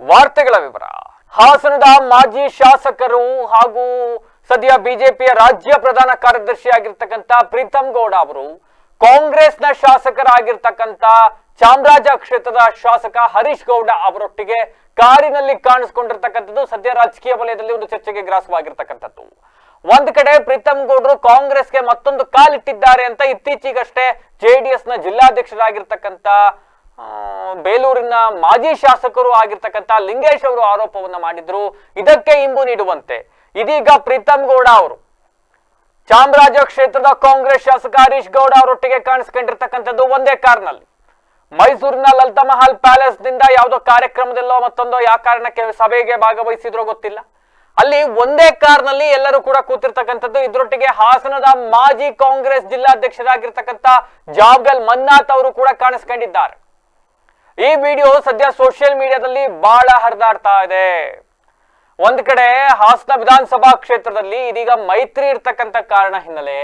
ವಾರ್ತೆಗಳ ವಿವರ. ಹಾಸನದ ಮಾಜಿ ಶಾಸಕರು ಹಾಗೂ ಸದ್ಯ ಬಿಜೆಪಿಯ ರಾಜ್ಯ ಪ್ರಧಾನ ಕಾರ್ಯದರ್ಶಿಯಾಗಿರ್ತಕ್ಕಂಥ ಪ್ರೀತಮ್ ಗೌಡ ಅವರು ಕಾಂಗ್ರೆಸ್ನ ಶಾಸಕರಾಗಿರ್ತಕ್ಕಂಥ ಚಾಮರಾಜ ಕ್ಷೇತ್ರದ ಶಾಸಕ ಹರೀಶ್ ಗೌಡ ಅವರೊಟ್ಟಿಗೆ ಕಾರಿನಲ್ಲಿ ಕಾಣಿಸಿಕೊಂಡಿರ್ತಕ್ಕಂಥದ್ದು ಸದ್ಯ ರಾಜಕೀಯ ವಲಯದಲ್ಲಿ ಒಂದು ಚರ್ಚೆಗೆ ಗ್ರಾಸವಾಗಿರ್ತಕ್ಕಂಥದ್ದು. ಒಂದ್ ಕಡೆ ಪ್ರೀತಮ್ ಗೌಡರು ಕಾಂಗ್ರೆಸ್ಗೆ ಮತ್ತೊಂದು ಕಾಲಿಟ್ಟಿದ್ದಾರೆ ಅಂತ ಇತ್ತೀಚೆಗಷ್ಟೇ ಜೆಡಿಎಸ್ ನ ಜಿಲ್ಲಾಧ್ಯಕ್ಷರಾಗಿರ್ತಕ್ಕಂಥ ಬೇಲೂರಿನ ಮಾಜಿ ಶಾಸಕರು ಆಗಿರ್ತಕ್ಕಂಥ ಲಿಂಗೇಶ್ ಅವರು ಆರೋಪವನ್ನ ಮಾಡಿದ್ರು. ಇದಕ್ಕೆ ಇಂಬು ನೀಡುವಂತೆ ಇದೀಗ ಪ್ರೀತಮ್ ಗೌಡ ಅವರು ಚಾಮರಾಜ ಕ್ಷೇತ್ರದ ಕಾಂಗ್ರೆಸ್ ಶಾಸಕ ಹರೀಶ್ ಗೌಡ ಅವರೊಟ್ಟಿಗೆ ಕಾಣಿಸ್ಕೊಂಡಿರ್ತಕ್ಕಂಥದ್ದು ಒಂದೇ ಕಾರ್ನಲ್ಲಿ. ಮೈಸೂರಿನ ಲಲಿತಾ ಮಹಲ್ ಪ್ಯಾಲೇಸ್ ನಿಂದ ಯಾವುದೋ ಕಾರ್ಯಕ್ರಮದಲ್ಲೋ ಮತ್ತೊಂದೋ ಯಾವ ಕಾರಣಕ್ಕೆ ಸಭೆಗೆ ಭಾಗವಹಿಸಿದ್ರೋ ಗೊತ್ತಿಲ್ಲ, ಅಲ್ಲಿ ಒಂದೇ ಕಾರ್ನಲ್ಲಿ ಎಲ್ಲರೂ ಕೂಡ ಕೂತಿರ್ತಕ್ಕಂಥದ್ದು. ಇದರೊಟ್ಟಿಗೆ ಹಾಸನದ ಮಾಜಿ ಕಾಂಗ್ರೆಸ್ ಜಿಲ್ಲಾಧ್ಯಕ್ಷರಾಗಿರ್ತಕ್ಕಂಥ ಜಾವಗಲ್ ಮಂಜುನಾಥ್ ಅವರು ಕೂಡ ಕಾಣಿಸ್ಕೊಂಡಿದ್ದಾರೆ. ಈ ವಿಡಿಯೋ ಸದ್ಯ ಸೋಷಿಯಲ್ ಮೀಡಿಯಾದಲ್ಲಿ ಬಹಳ ಹರಿದಾಡ್ತಾ ಇದೆ. ಒಂದ್ ಕಡೆ ಹಾಸನ ವಿಧಾನಸಭಾ ಕ್ಷೇತ್ರದಲ್ಲಿ ಇದೀಗ ಮೈತ್ರಿ ಇರ್ತಕ್ಕಂಥ ಕಾರಣ ಹಿನ್ನೆಲೆ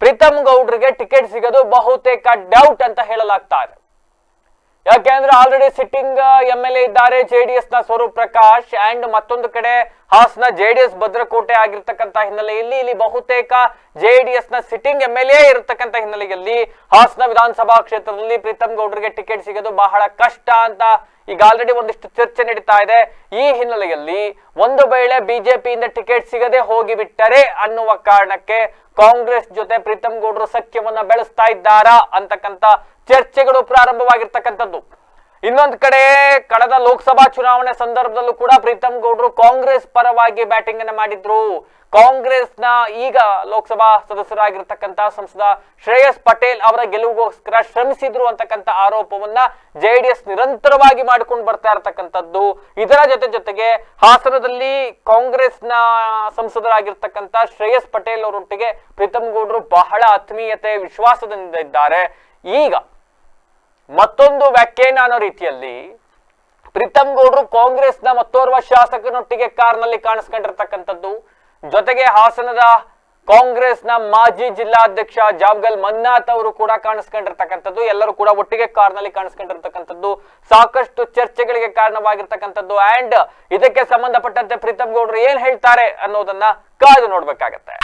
ಪ್ರೀತಮ್ ಗೌಡ್ರಿಗೆ ಟಿಕೆಟ್ ಸಿಗೋದು ಬಹುತೇಕ ಡೌಟ್ ಅಂತ ಹೇಳಲಾಗ್ತಾ ಇದೆ. ಯಾಕೆಂದ್ರೆ ಆಲ್ರೆಡಿ ಸಿಟ್ಟಿಂಗ್ MLA ಇದ್ದಾರೆ ಜೆಡಿಎಸ್ ನ ಸ್ವರೂಪ್ ಪ್ರಕಾಶ್, ಅಂಡ್ ಮತ್ತೊಂದು ಕಡೆ ಹಾಸನ ಜೆಡಿಎಸ್ ಭದ್ರಕೋಟೆ ಆಗಿರ್ತಕ್ಕಂಥ ಹಿನ್ನೆಲೆಯಲ್ಲಿ ಇಲ್ಲಿ ಬಹುತೇಕ ಜೆಡಿಎಸ್ ನ ಸಿಟ್ಟಿಂಗ್ MLA ಇರತಕ್ಕಂಥ ಹಿನ್ನೆಲೆಯಲ್ಲಿ ಹಾಸನ ವಿಧಾನಸಭಾ ಕ್ಷೇತ್ರದಲ್ಲಿ ಪ್ರೀತಮ್ ಗೌಡ್ರಿಗೆ ಟಿಕೆಟ್ ಸಿಗೋದು ಬಹಳ ಕಷ್ಟ ಅಂತ ಈಗ ಆಲ್ರೆಡಿ ಒಂದಿಷ್ಟು ಚರ್ಚೆ ನಡೀತಾ ಇದೆ. ಈ ಹಿನ್ನೆಲೆಯಲ್ಲಿ ಒಂದು ವೇಳೆ ಬಿಜೆಪಿಯಿಂದ ಟಿಕೆಟ್ ಸಿಗದೆ ಹೋಗಿಬಿಟ್ಟರೆ ಅನ್ನುವ ಕಾರಣಕ್ಕೆ ಕಾಂಗ್ರೆಸ್ ಜೊತೆ ಪ್ರೀತಮ್ ಗೌಡರು ಸಖ್ಯವನ್ನ ಬೆಳೆಸ್ತಾ ಇದ್ದಾರಾ ಅಂತಕ್ಕಂಥ ಚರ್ಚೆಗಳು ಪ್ರಾರಂಭವಾಗಿರ್ತಕ್ಕಂಥದ್ದು. ಇನ್ನೊಂದು ಕಡೆ ಕಳೆದ ಲೋಕಸಭಾ ಚುನಾವಣೆ ಸಂದರ್ಭದಲ್ಲೂ ಕೂಡ ಪ್ರೀತಮ್ ಗೌಡರು ಕಾಂಗ್ರೆಸ್ ಪರವಾಗಿ ಬ್ಯಾಟಿಂಗ್ ಅನ್ನ ಮಾಡಿದ್ರು. ಕಾಂಗ್ರೆಸ್ನ ಈಗ ಲೋಕಸಭಾ ಸದಸ್ಯರಾಗಿರ್ತಕ್ಕಂಥ ಸಂಸದ ಶ್ರೇಯಸ್ ಪಟೇಲ್ ಅವರ ಗೆಲುವಿಗೋಸ್ಕರ ಶ್ರಮಿಸಿದ್ರು ಅಂತಕ್ಕಂಥ ಆರೋಪವನ್ನ ಜೆಡಿಎಸ್ ನಿರಂತರವಾಗಿ ಮಾಡಿಕೊಂಡು ಬರ್ತಾ ಇರತಕ್ಕಂಥದ್ದು. ಇದರ ಜೊತೆಗೆ ಹಾಸನದಲ್ಲಿ ಕಾಂಗ್ರೆಸ್ನ ಸಂಸದರಾಗಿರ್ತಕ್ಕಂಥ ಶ್ರೇಯಸ್ ಪಟೇಲ್ ಅವರೊಟ್ಟಿಗೆ ಪ್ರೀತಮ್ ಗೌಡರು ಬಹಳ ಆತ್ಮೀಯತೆ ವಿಶ್ವಾಸದಿಂದ ಇದ್ದಾರೆ. ಈಗ ಮತ್ತೊಂದು ವ್ಯಾಖ್ಯಾನ ಅನ್ನೋ ರೀತಿಯಲ್ಲಿ ಪ್ರೀತಮ್ ಗೌಡರು ಕಾಂಗ್ರೆಸ್ನ ಮತ್ತೋರ್ವ ಶಾಸಕನೊಟ್ಟಿಗೆ ಕಾರ್ನಲ್ಲಿ ಕಾಣಿಸ್ಕೊಂಡಿರ್ತಕ್ಕಂಥದ್ದು. ಜೊತೆಗೆ ಹಾಸನದ ಕಾಂಗ್ರೆಸ್ನ ಮಾಜಿ ಜಿಲ್ಲಾಧ್ಯಕ್ಷ ಜಾವಗಲ್ ಮಂಜುನಾಥ್ ಅವರು ಕೂಡ ಕಾಣಿಸ್ಕೊಂಡಿರ್ತಕ್ಕಂಥದ್ದು. ಎಲ್ಲರೂ ಕೂಡ ಒಟ್ಟಿಗೆ ಕಾರ್ನಲ್ಲಿ ಕಾಣಿಸ್ಕೊಂಡಿರ್ತಕ್ಕಂಥದ್ದು ಸಾಕಷ್ಟು ಚರ್ಚೆಗಳಿಗೆ ಕಾರಣವಾಗಿರ್ತಕ್ಕಂಥದ್ದು. ಅಂಡ್ ಇದಕ್ಕೆ ಸಂಬಂಧಪಟ್ಟಂತೆ ಪ್ರೀತಮ್ ಗೌಡರು ಏನ್ ಹೇಳ್ತಾರೆ ಅನ್ನೋದನ್ನ ಕಾದು ನೋಡ್ಬೇಕಾಗತ್ತೆ.